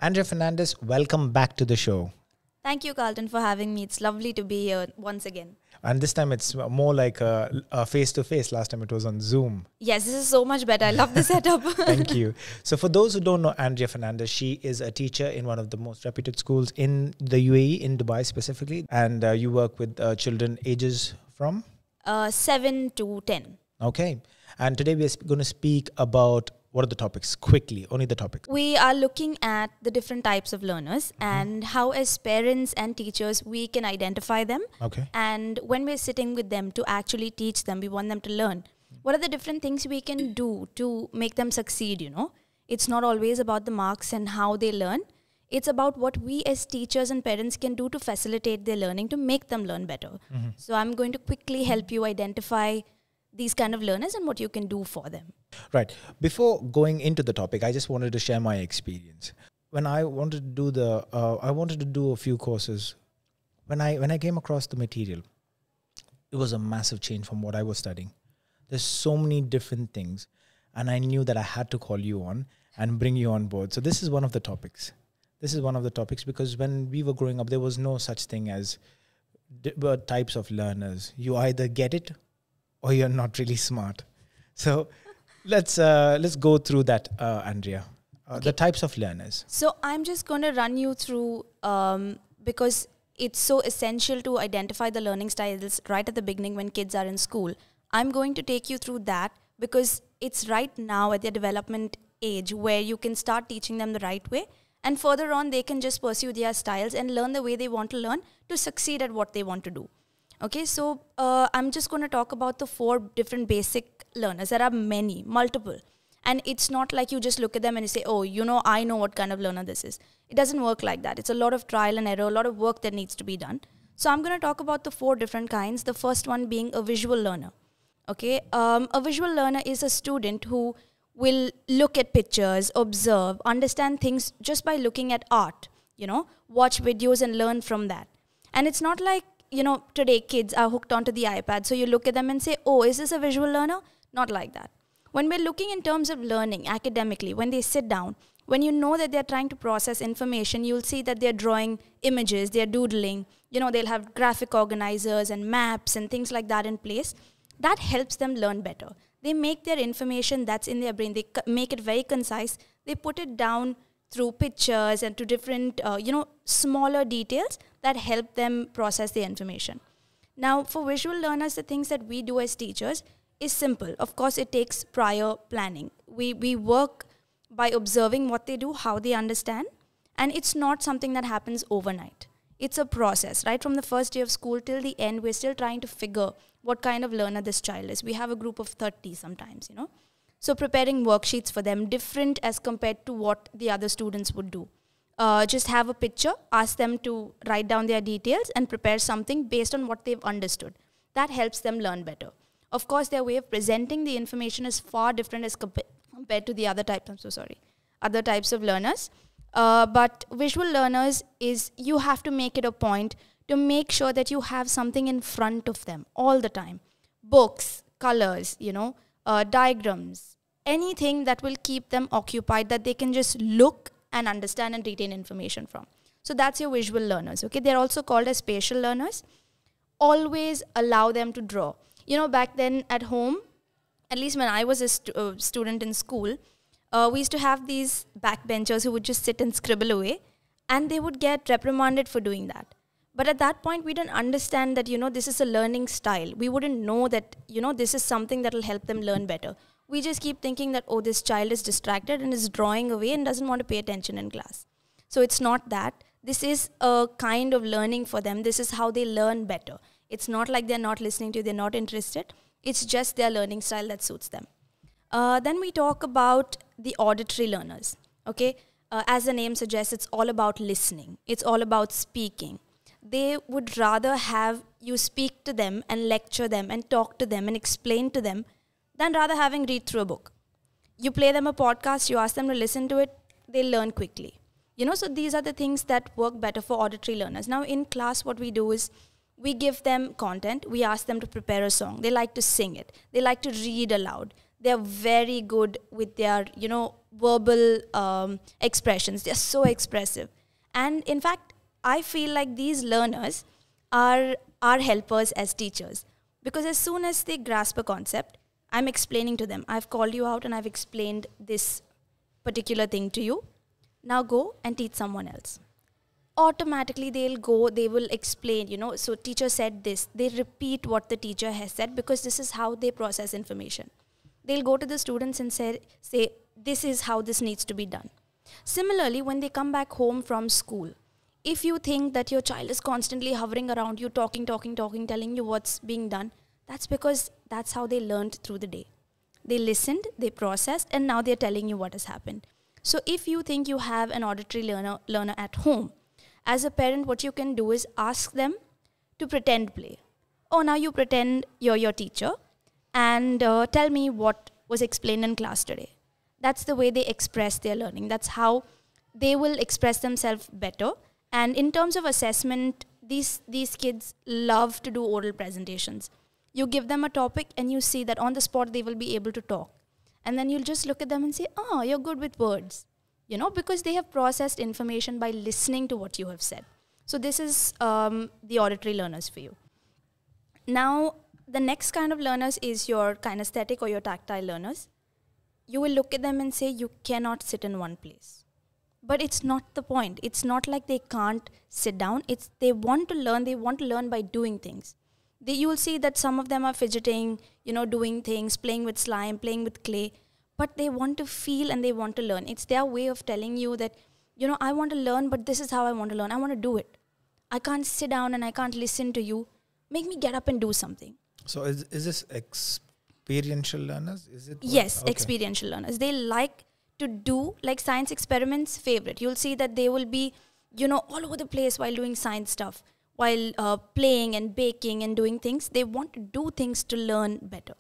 Andrea Fernandes, welcome back to the show. Thank you, Carlton, for having me. It's lovely to be here once again. And this time it's more like a face-to-face. Last time it was on Zoom. Yes, this is so much better. I love the setup. Thank you. So for those who don't know Andrea Fernandes, she is a teacher in one of the most reputed schools in the UAE, in Dubai specifically. And you work with children ages from? 7 to 10. Okay. And today we are going to speak about, what are the topics? Quickly, only the topics. We are looking at the different types of learners and how as parents and teachers we can identify them. Okay. And when we're sitting with them to actually teach them, we want them to learn. What are the different things we can do to make them succeed, It's not always about the marks and how they learn. It's about what we as teachers and parents can do to facilitate their learning, to make them learn better. So I'm going to quickly help you identify these kind of learners and what you can do for them. Right. Before going into the topic, I just wanted to share my experience. When I wanted to do I wanted to do a few courses. When I came across the material, it was a massive change from what I was studying. There's so many different things, and I knew that I had to call you on and bring you on board. So this is one of the topics. Because when we were growing up, there was no such thing as types of learners. You either get it or you're not really smart. So let's go through that, Andrea. The types of learners. So I'm just going to run you through, because it's so essential to identify the learning styles right at the beginning when kids are in school. I'm going to take you through that because it's right now at their development age where you can start teaching them the right way. And further on, they can just pursue their styles and learn the way they want to learn to succeed at what they want to do. Okay, so I'm just going to talk about the 4 different basic learners. There are many, multiple. And it's not like you just look at them and you say, oh, I know what kind of learner this is. It doesn't work like that. It's a lot of trial and error, a lot of work that needs to be done. So I'm going to talk about the 4 different kinds. The first one being a visual learner. Okay, a visual learner is a student who will look at pictures, observe, understand things just by looking at art, watch videos and learn from that. And it's not like, today kids are hooked onto the iPad. So you look at them and say, oh, is this a visual learner? Not like that. When we're looking in terms of learning academically, when they sit down, when you know that they're trying to process information, you'll see that they're drawing images, they're doodling, they'll have graphic organizers and maps and things like that in place. That helps them learn better. They make their information that's in their brain, they make it very concise. They put it down through pictures and to different, smaller details that help them process the information. Now, for visual learners, the things that we do as teachers is simple. Of course, it takes prior planning. We work by observing what they do, how they understand, and it's not something that happens overnight. It's a process, right? From the first day of school till the end, we're still trying to figure what kind of learner this child is. We have a group of 30 sometimes, So preparing worksheets for them, different as compared to what the other students would do. Just have a picture, ask them to write down their details and prepare something based on what they've understood. That helps them learn better. Of course, their way of presenting the information is far different as compared to the other types. Other types of learners. But visual learners is you have to make it a point to make sure that you have something in front of them all the time. Books, colors, diagrams, anything that will keep them occupied that they can just look and understand and retain information from. So that's your visual learners. Okay, they're also called as spatial learners. Always allow them to draw. Back then at home, at least when I was a student in school, we used to have these backbenchers who would just sit and scribble away, and they would get reprimanded for doing that. But at that point, we didn't understand that, this is a learning style. We wouldn't know that, this is something that will help them learn better. We just keep thinking that, oh, this child is distracted and is drawing away and doesn't want to pay attention in class. So it's not that. This is a kind of learning for them. This is how they learn better. It's not like they're not listening to you, they're not interested. It's just their learning style that suits them. Then we talk about the auditory learners. Okay, as the name suggests, it's all about listening. It's all about speaking. They would rather have you speak to them and lecture them and talk to them and explain to them than rather having read through a book. You play them a podcast, you ask them to listen to it, they learn quickly. So these are the things that work better for auditory learners. Now in class, what we do is we give them content. We ask them to prepare a song. They like to sing it. They like to read aloud. They're very good with their, verbal expressions. They're so expressive. And in fact, I feel like these learners are our helpers as teachers. Because as soon as they grasp a concept, I'm explaining to them. I've called you out and I've explained this particular thing to you. Now go and teach someone else. Automatically they will explain, so teacher said this. They repeat what the teacher has said because this is how they process information. They'll go to the students and say, this is how this needs to be done. Similarly, when they come back home from school, if you think that your child is constantly hovering around you, talking, telling you what's being done, that's because that's how they learned through the day. They listened, they processed, and now they're telling you what has happened. So if you think you have an auditory learner at home, as a parent, what you can do is ask them to pretend play. Oh, now you pretend you're your teacher and tell me what was explained in class today. That's the way they express their learning. That's how they will express themselves better. And in terms of assessment, these kids love to do oral presentations. You give them a topic and you see that on the spot they will be able to talk. And then you'll just look at them and say, oh, you're good with words. Because they have processed information by listening to what you have said. So this is the auditory learners for you. Now, the next kind of learners is your kinesthetic or your tactile learners. You will look at them and say, you cannot sit in one place. But it's not the point. It's not like they can't sit down. It's they want to learn. They want to learn by doing things. You will see that some of them are fidgeting, doing things, playing with slime, playing with clay. But they want to feel and they want to learn. It's their way of telling you that, I want to learn, but this is how I want to learn. I want to do it. I can't sit down and I can't listen to you. Make me get up and do something. So is this experiential learners? Is it? Yes, okay. Experiential learners. They like to do, like science experiments, favorite. You'll see that they will be, all over the place while doing science stuff, while playing and baking and doing things. They want to do things to learn better.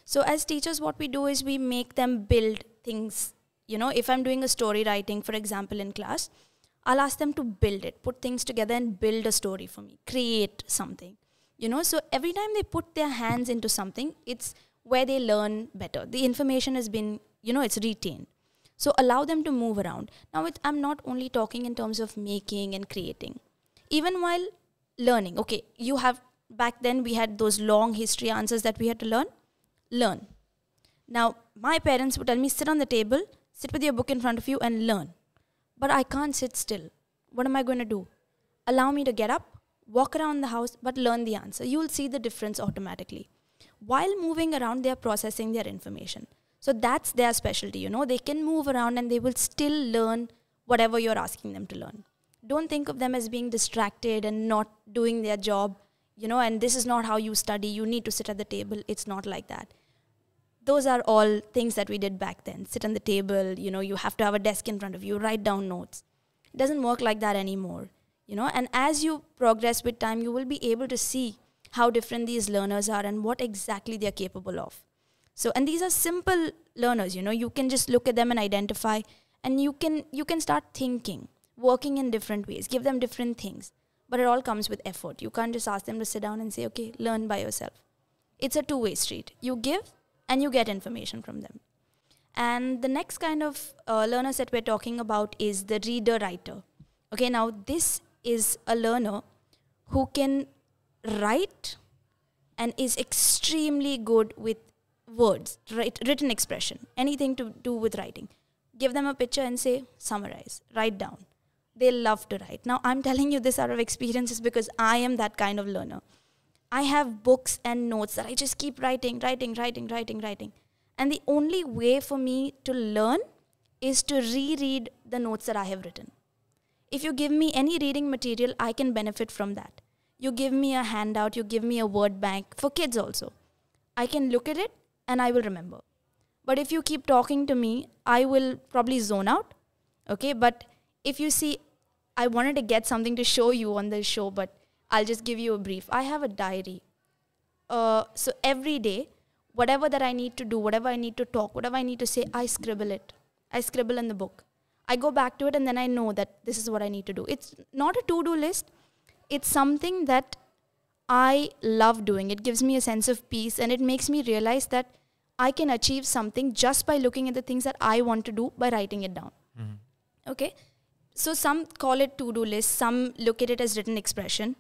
So as teachers, what we do is we make them build things. If I'm doing a story writing, for example, in class, I'll ask them to build it, put things together and build a story for me, create something. So every time they put their hands into something, it's where they learn better. The information has been, it's retained. So allow them to move around. Now, I'm not only talking in terms of making and creating. Even while learning, okay, back then we had those long history answers that we had to learn. Now, my parents would tell me, sit on the table, sit with your book in front of you and learn. But I can't sit still. What am I going to do? Allow me to get up, walk around the house, but learn the answer. You will see the difference automatically. While moving around, they are processing their information. So that's their specialty, They can move around and they will still learn whatever you're asking them to learn. Don't think of them as being distracted and not doing their job, and this is not how you study. You need to sit at the table. It's not like that. Those are all things that we did back then. Sit on the table, you have to have a desk in front of you, write down notes. It doesn't work like that anymore, And as you progress with time, you will be able to see how different these learners are and what exactly they're capable of. So, and these are simple learners, you can just look at them and identify, and you can start thinking, working in different ways, give them different things. But it all comes with effort. You can't just ask them to sit down and say, okay, learn by yourself. It's a two-way street. You give and you get information from them. And the next kind of learners that we're talking about is the reader-writer. Okay, now this is a learner who can write and is extremely good with words, written expression, anything to do with writing. Give them a picture and say, summarize, write down. They love to write. Now, I'm telling you this out of experiences because I am that kind of learner. I have books and notes that I just keep writing. And the only way for me to learn is to reread the notes that I have written. If you give me any reading material, I can benefit from that. You give me a handout, you give me a word bank, for kids also. I can look at it and I will remember. But if you keep talking to me, I will probably zone out. Okay, but if you see, I wanted to get something to show you on the show, but I'll just give you a brief. I have a diary. So every day, whatever that I need to do, whatever I need to talk, whatever I need to say, I scribble it. I scribble in the book. I go back to it and then I know that this is what I need to do. It's not a to-do list. It's something that I love doing. It gives me a sense of peace and it makes me realize that I can achieve something just by looking at the things that I want to do by writing it down. Okay? So some call it to-do list, some look at it as written expression.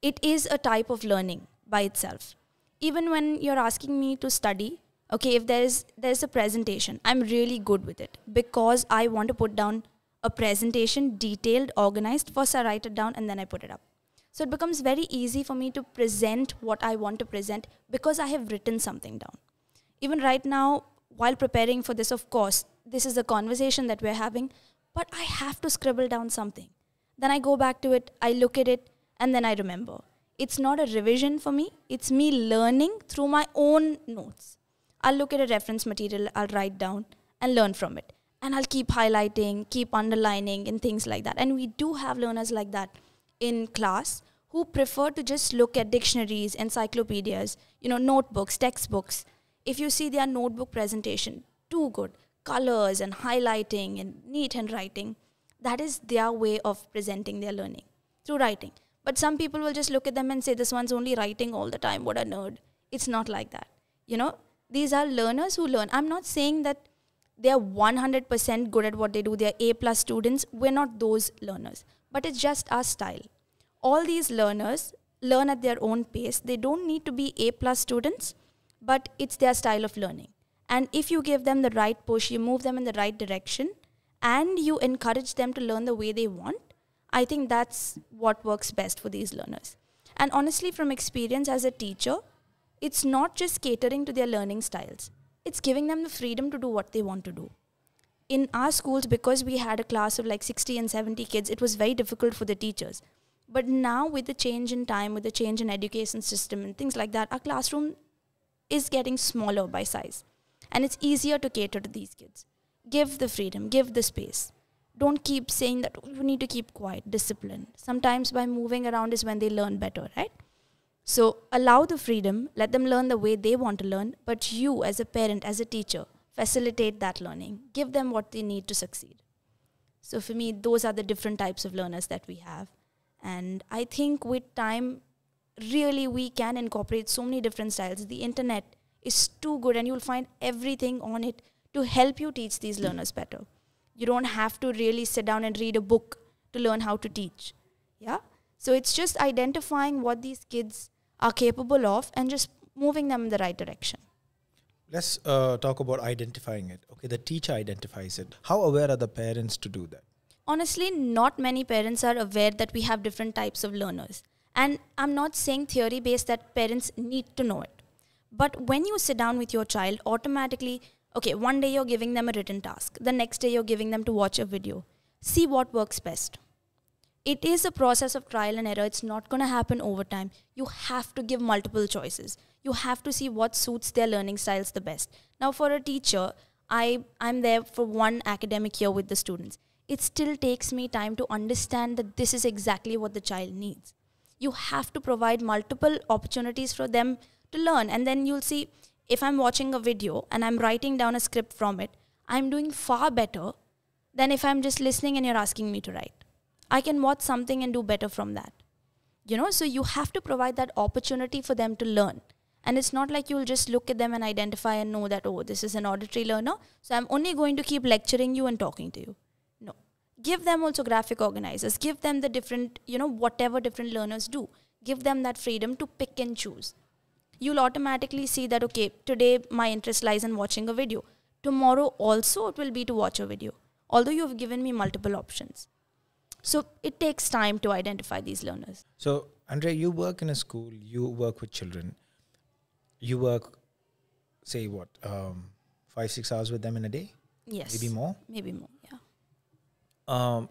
It is a type of learning by itself. Even when you're asking me to study, okay, if there's a presentation, I'm really good with it because I want to put down a presentation, detailed, organized. First I write it down and then I put it up. So it becomes very easy for me to present what I want to present because I have written something down. Even right now, while preparing for this, of course, this is a conversation that we're having, but I have to scribble down something. Then I go back to it, I look at it, and then I remember. It's not a revision for me. It's me learning through my own notes. I'll look at a reference material, I'll write down and learn from it. And I'll keep highlighting, keep underlining and things like that. And we do have learners like that in class who prefer to just look at dictionaries, encyclopedias, notebooks, textbooks. If you see their notebook presentation, too good. Colors and highlighting and neat handwriting. That is their way of presenting their learning through writing. But some people will just look at them and say, this one's only writing all the time. What a nerd. It's not like that. These are learners who learn. I'm not saying that they're 100% good at what they do. They're A+ students. We're not those learners. But it's just our style. All these learners learn at their own pace. They don't need to be A+ students, but it's their style of learning. And if you give them the right push, you move them in the right direction, and you encourage them to learn the way they want, I think that's what works best for these learners. And honestly, from experience as a teacher, it's not just catering to their learning styles. It's giving them the freedom to do what they want to do. In our schools, because we had a class of like 60 and 70 kids, it was very difficult for the teachers. But now with the change in time, with the change in education system and things like that, our classroom is getting smaller by size. And it's easier to cater to these kids. Give the freedom, give the space. Don't keep saying that you need to keep quiet, discipline. Sometimes by moving around is when they learn better, right? So allow the freedom, let them learn the way they want to learn, but you as a parent, as a teacher, facilitate that learning. Give them what they need to succeed. So for me, those are the different types of learners that we have. And I think with time, really we can incorporate so many different styles. The internet is too good and you'll find everything on it to help you teach these learners better. You don't have to really sit down and read a book to learn how to teach. Yeah? So it's just identifying what these kids are capable of and just moving them in the right direction. Let's talk about identifying it. Okay, the teacher identifies it. How aware are the parents to do that? Honestly, not many parents are aware that we have different types of learners. And I'm not saying theory-based that parents need to know it. But when you sit down with your child, automatically, okay, one day you're giving them a written task. The next day you're giving them to watch a video. See what works best. It is a process of trial and error. It's not going to happen over time. You have to give multiple choices. You have to see what suits their learning styles the best. Now for a teacher, I'm there for one academic year with the students. It still takes me time to understand that this is exactly what the child needs. You have to provide multiple opportunities for them to learn. And then you'll see, if I'm watching a video and I'm writing down a script from it, I'm doing far better than if I'm just listening and you're asking me to write. I can watch something and do better from that. So you have to provide that opportunity for them to learn. And it's not like you'll just look at them and identify and know that, oh, this is an auditory learner, so I'm only going to keep lecturing you and talking to you. No. Give them also graphic organizers. Give them the different, whatever different learners do. Give them that freedom to pick and choose. You'll automatically see that, okay, today my interest lies in watching a video. Tomorrow also it will be to watch a video, although you've given me multiple options. So it takes time to identify these learners. So, Andrea, you work in a school, you work with children. You work, say what, 5-6 hours with them in a day? Yes. Maybe more? Maybe more, yeah.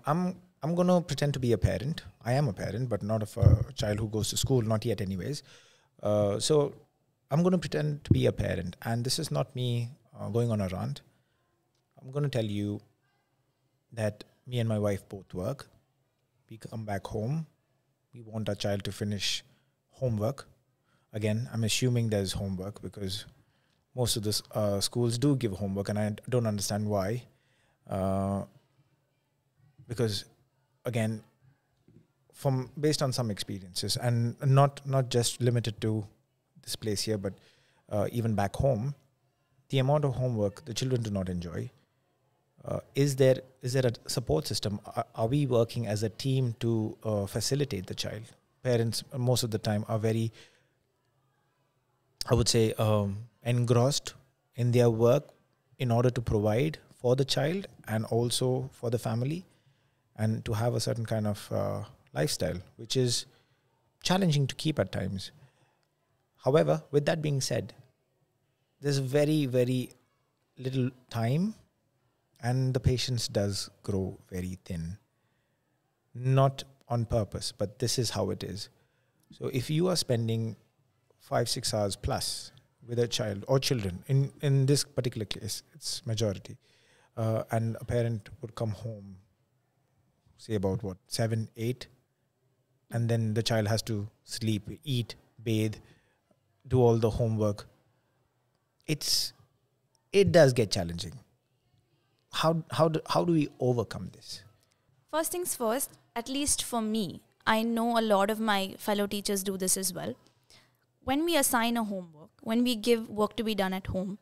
I'm going to pretend to be a parent. I am a parent, but not of a child who goes to school, not yet anyways. So I'm going to pretend to be a parent. And this is not me going on a rant. I'm going to tell you that me and my wife both work. We come back home. We want our child to finish homework. Again, I'm assuming there's homework because most of the schools do give homework, and I don't understand why. Because, again, based on some experiences, and not just limited to this place here, but even back home, the amount of homework the children do not enjoy. Is there a support system? Are we working as a team to facilitate the child? Parents most of the time are very, I would say, engrossed in their work in order to provide for the child and also for the family, and to have a certain kind of lifestyle, which is challenging to keep at times. However, with that being said, there's very, very little time, and the patience does grow very thin. Not on purpose, but this is how it is. So if you are spending 5-6 hours plus with a child or children, in this particular case, it's majority, and a parent would come home, say about 7-8, and then the child has to sleep, eat, bathe, do all the homework. It does get challenging. How do we overcome this? First things first, at least for me, I know a lot of my fellow teachers do this as well. When we assign a homework, when we give work to be done at home,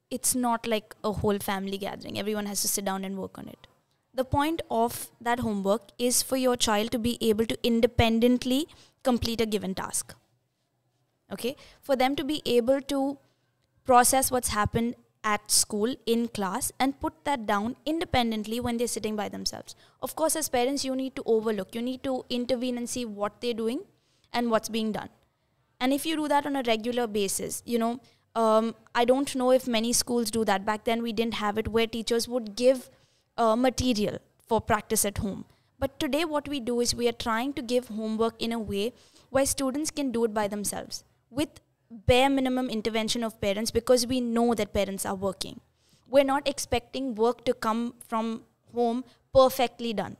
it's not like a whole family gathering. Everyone has to sit down and work on it. The point of that homework is for your child to be able to independently complete a given task. Okay? For them to be able to process what's happened at school, in class, and put that down independently when they're sitting by themselves. Of course, as parents, you need to overlook, you need to intervene and see what they're doing and what's being done. And if you do that on a regular basis, I don't know if many schools do that. Back then, we didn't have it, where teachers would give material for practice at home. But today, what we do is we are trying to give homework in a way where students can do it by themselves with bare minimum intervention of parents, because we know that parents are working. We're not expecting work to come from home perfectly done.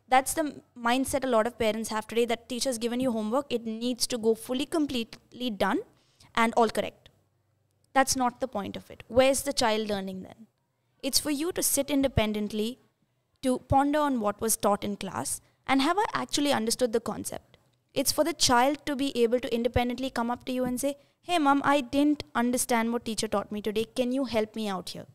That's the mindset a lot of parents have today, that teacher's given you homework, it needs to go fully, completely done and all correct. That's not the point of it. Where's the child learning then? It's for you to sit independently, to ponder on what was taught in class, and have I actually understood the concept? It's for the child to be able to independently come up to you and say, hey mom, I didn't understand what teacher taught me today. Can you help me out here?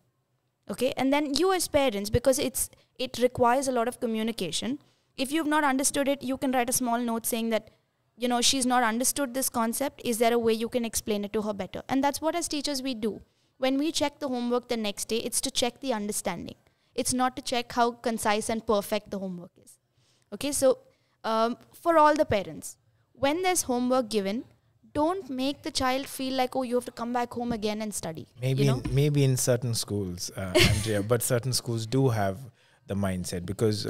Okay, and then you as parents, because it requires a lot of communication. If you've not understood it, you can write a small note saying that, she's not understood this concept. Is there a way you can explain it to her better? And that's what as teachers we do. When we check the homework the next day, it's to check the understanding. It's not to check how concise and perfect the homework is. Okay, so for all the parents, when there's homework given, don't make the child feel like, oh, you have to come back home again and study. Maybe in certain schools, Andrea, but certain schools do have the mindset, because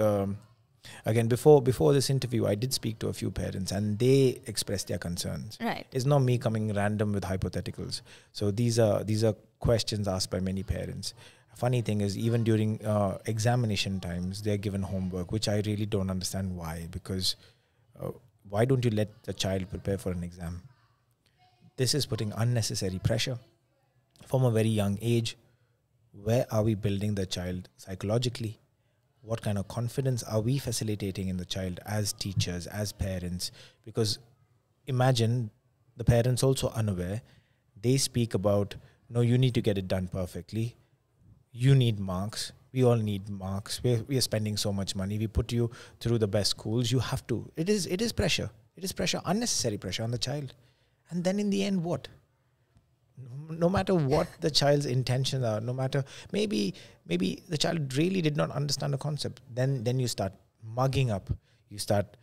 again, before this interview, I did speak to a few parents and they expressed their concerns. Right. It's not me coming random with hypotheticals. So these are questions asked by many parents. Funny thing is, even during examination times, they're given homework, which I really don't understand why. Because why don't you let the child prepare for an exam? This is putting unnecessary pressure from a very young age. Where are we building the child psychologically? What kind of confidence are we facilitating in the child as teachers, as parents? Because imagine the parents also unaware. They speak about, no, you need to get it done perfectly. You need marks. We all need marks. We are spending so much money. We put you through the best schools. You have to. It is pressure. It is pressure, unnecessary pressure on the child. And then in the end, what? No matter what the child's intentions are, no matter, maybe the child really did not understand the concept. Then you start mugging up. You start,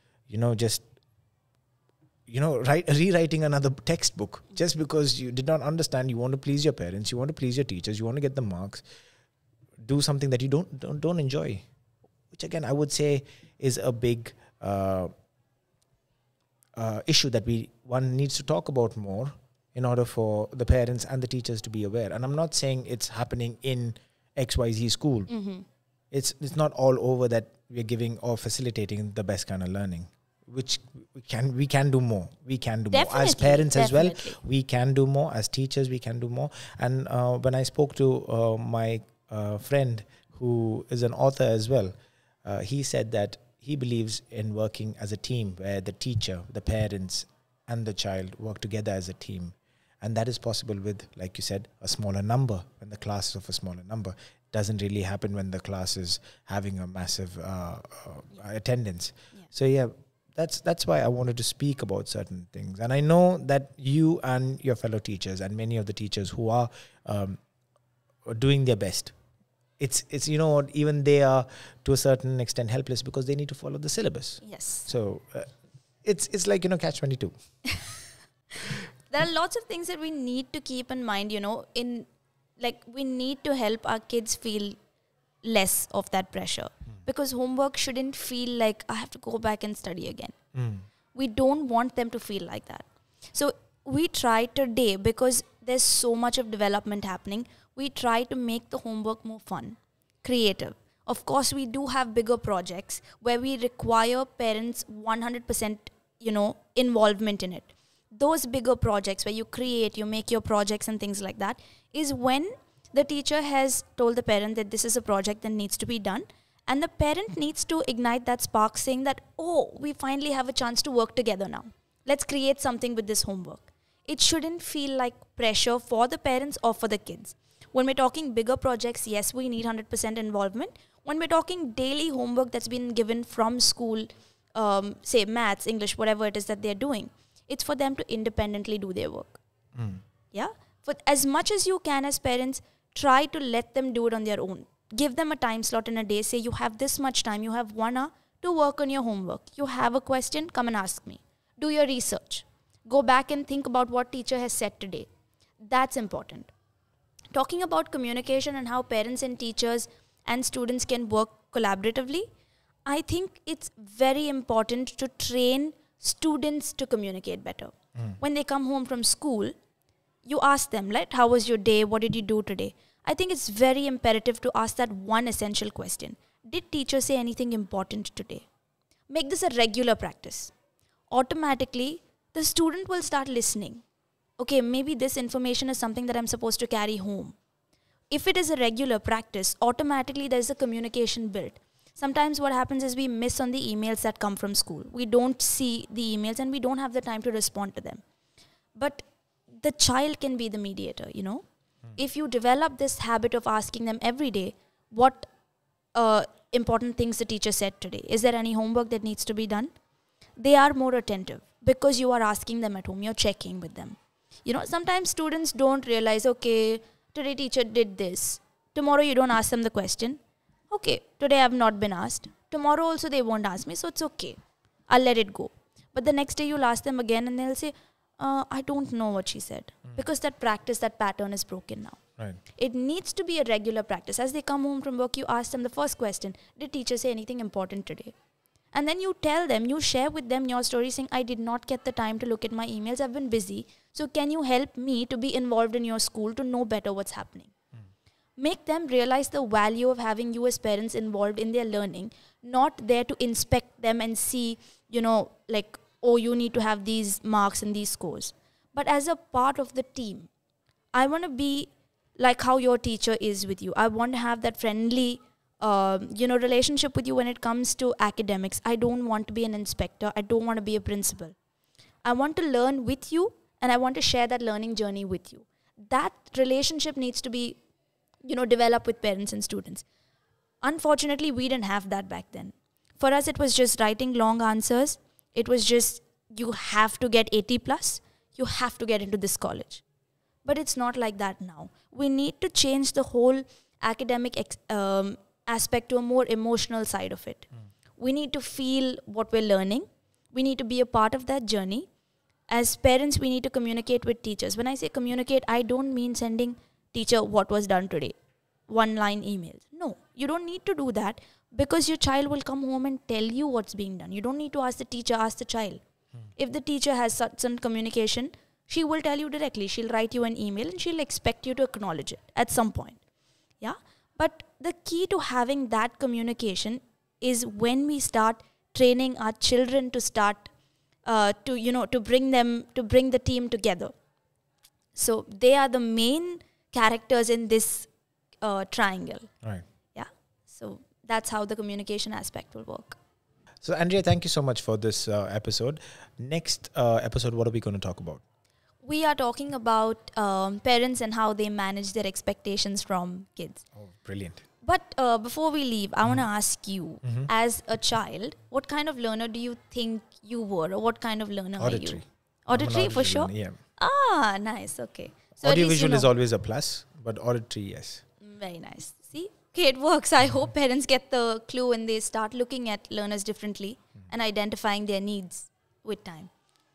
rewriting another textbook just because you did not understand. You want to please your parents. You want to please your teachers. You want to get the marks. Do something that you don't enjoy, which again I would say is a big issue that one needs to talk about more in order for the parents and the teachers to be aware. And I'm not saying it's happening in XYZ school. Mm-hmm. It's not all over that we're giving or facilitating the best kind of learning, which we can do more. We can do more as parents as well. We can do more as teachers. We can do more. And when I spoke to my friend who is an author as well, he said that he believes in working as a team where the teacher, the parents and the child work together as a team. And that is possible with, like you said, a smaller number, when the class is of a smaller number. It doesn't really happen when the class is having a massive attendance. Yeah. So yeah, that's why I wanted to speak about certain things. And I know that you and your fellow teachers and many of the teachers who are doing their best, it's you know what, even they are to a certain extent helpless because they need to follow the syllabus. Yes. So it's like, you know, catch-22. There are lots of things that we need to keep in mind, you know, we need to help our kids feel less of that pressure. Because homework shouldn't feel like I have to go back and study again. We don't want them to feel like that. So we try today, because there's so much of development happening, we try to make the homework more fun, creative. Of course, we do have bigger projects where we require parents 100%, you know, involvement in it. Those bigger projects where you create, you make your projects and things like that, is when the teacher has told the parent that this is a project that needs to be done. And the parent needs to ignite that spark, saying that, oh, we finally have a chance to work together now. Let's create something with this homework. It shouldn't feel like pressure for the parents or for the kids. When we're talking bigger projects, yes, we need 100% involvement. When we're talking daily homework that's been given from school, say maths, English, whatever it is that they're doing, it's for them to independently do their work. Yeah? For as much as you can as parents, try to let them do it on their own. Give them a time slot in a day. Say, you have this much time. You have 1 hour to work on your homework. You have a question, come and ask me. Do your research. Go back and think about what teacher has said today. That's important. Talking about communication and how parents and teachers and students can work collaboratively, I think it's very important to train students to communicate better. When they come home from school, you ask them, right, how was your day? What did you do today? I think it's very imperative to ask that one essential question. Did teacher say anything important today? Make this a regular practice. Automatically, the student will start listening. Okay, maybe this information is something that I'm supposed to carry home. If it is a regular practice, automatically there's a communication built. Sometimes what happens is we miss on the emails that come from school. We don't see the emails and we don't have the time to respond to them. But the child can be the mediator, you know. If you develop this habit of asking them every day, what important things the teacher said today? Is there any homework that needs to be done? They are more attentive because you are asking them at home. You're checking with them. You know, sometimes students don't realize, okay, today teacher did this. Tomorrow you don't ask them the question. Okay, today I have not been asked. Tomorrow also they won't ask me, so it's okay. I'll let it go. But the next day you'll ask them again and they'll say, I don't know what she said. Because that practice, that pattern is broken now. Right. It needs to be a regular practice. As they come home from work, you ask them the first question, did teacher say anything important today? And then you tell them, you share with them your story saying, I did not get the time to look at my emails. I've been busy. So can you help me to be involved in your school to know better what's happening? Make them realize the value of having you as parents involved in their learning, not there to inspect them and see, you know, like, oh, you need to have these marks and these scores. But as a part of the team, I want to be like how your teacher is with you. I want to have that friendly, relationship with you when it comes to academics. I don't want to be an inspector. I don't want to be a principal. I want to learn with you and I want to share that learning journey with you. That relationship needs to be, developed with parents and students. Unfortunately, we didn't have that back then. For us, it was just writing long answers. It was just, you have to get 80 plus. You have to get into this college. But it's not like that now. We need to change the whole academic aspect to a more emotional side of it. We need to feel what we're learning. We need to be a part of that journey. As parents, we need to communicate with teachers. When I say communicate, I don't mean sending teacher what was done today, one-line emails. No, you don't need to do that because your child will come home and tell you what's being done. You don't need to ask the teacher, ask the child. If the teacher has some communication, she will tell you directly. She'll write you an email and she'll expect you to acknowledge it at some point. Yeah. But the key to having that communication is when we start training our children to start to bring the team together. So they are the main characters in this triangle. Right. Yeah. So that's how the communication aspect will work. So Andrea, thank you so much for this episode. Next episode, what are we going to talk about? we are talking about parents and how they manage their expectations from kids. Oh, brilliant. But before we leave, I want to ask you, as a child, what kind of learner do you think you were, or what kind of learner are you? Auditory. Auditory for sure? Yeah. Ah, nice. Okay. So at least Audiovisual is always a plus, but auditory, yes. Very nice. See? Okay, it works. I hope parents get the clue and they start looking at learners differently and identifying their needs with time.